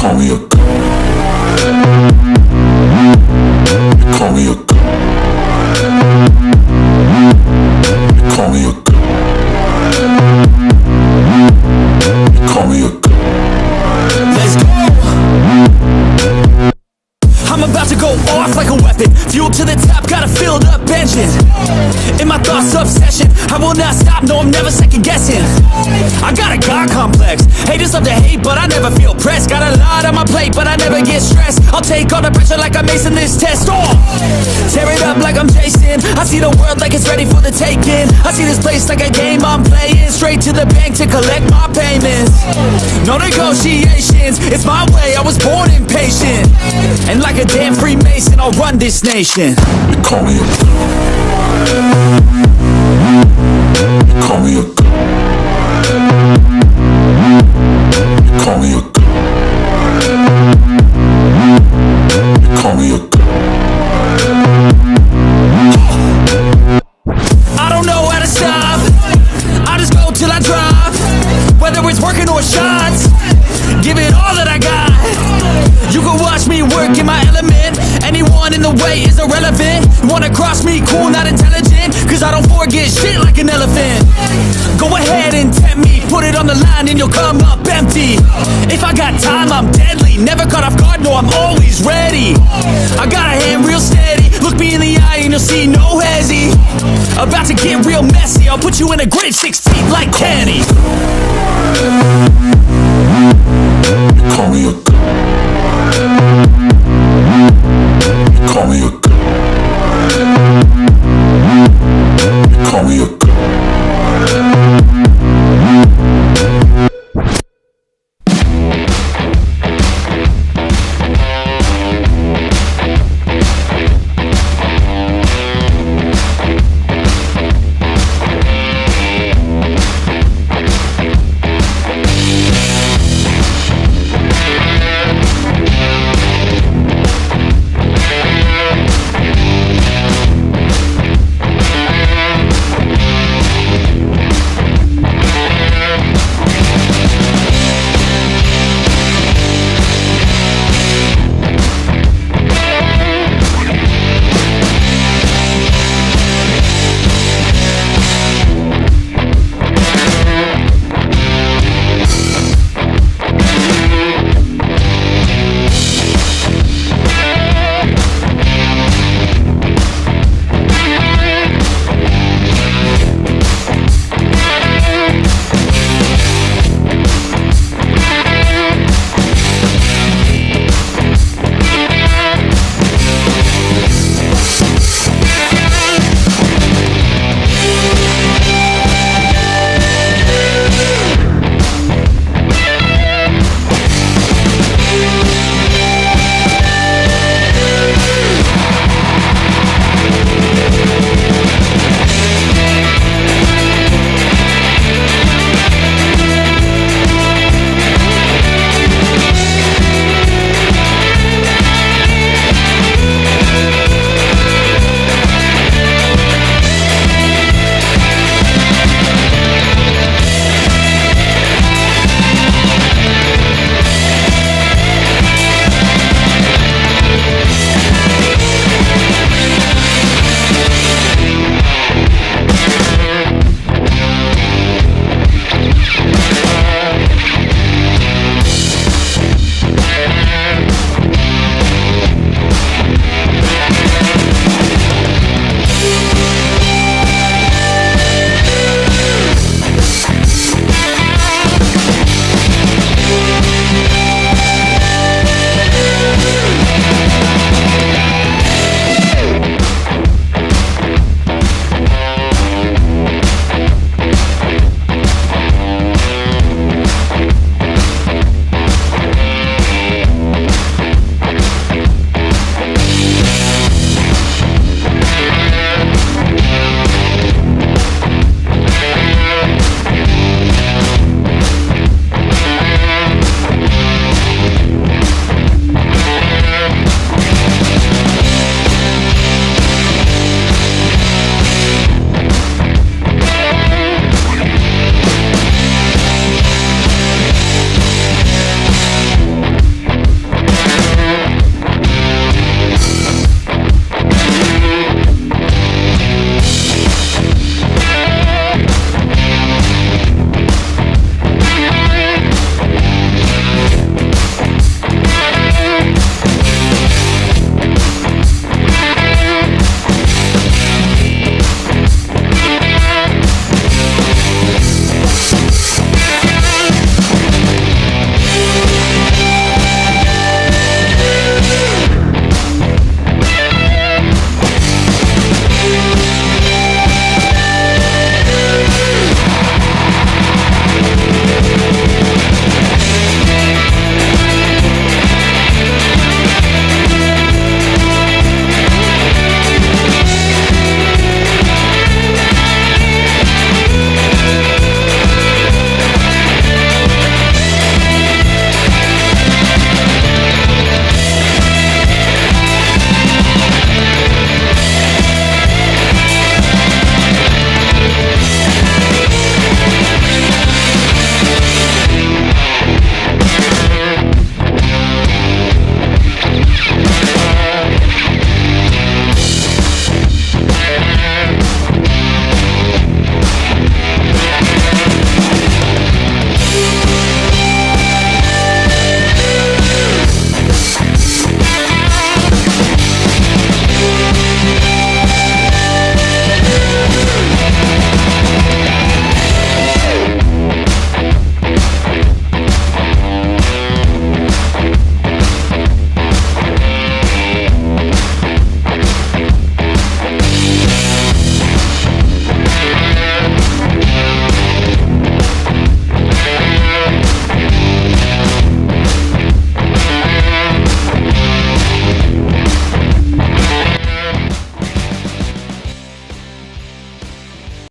call me a god. You call me a god. You call me a god. You call me a god. Let's go! I'm about to go off like a weapon. Fuel to the top, got a filled up engine. In my thoughts, obsession. I will not stop, no, I'm never second guessing. I got a God complex. Haters love to hate, but I never feel pressed. Got a lot on my plate, but I never get stressed. I'll take all the pressure like I'm acing this test. Oh! Tear it up like I'm Jason. I see the world like it's ready for the taking. I see this place like a game I'm playing. Straight to the bank to collect my payments. No negotiations, it's my way, I was born impatient. And like a damn Freemason, I'll run this nation. You call me a god. You call me a god. You call me a god. You call me a god. I don't know how to stop. I just go till I drop. Whether it's working or shots, give it all that I got. You can watch me work in my element. Anyone in the way is irrelevant. You wanna cross me, cool, not intelligent. Cause I don't forget shit like an elephant. Go ahead and tempt me, put it on the line and you'll come up empty. If I got time, I'm deadly. Never caught off guard, no, I'm always ready. I got a hand real steady. Look me in the eye and you'll see no hezzy. About to get real messy, I'll put you in a grid 6 feet like Kenny.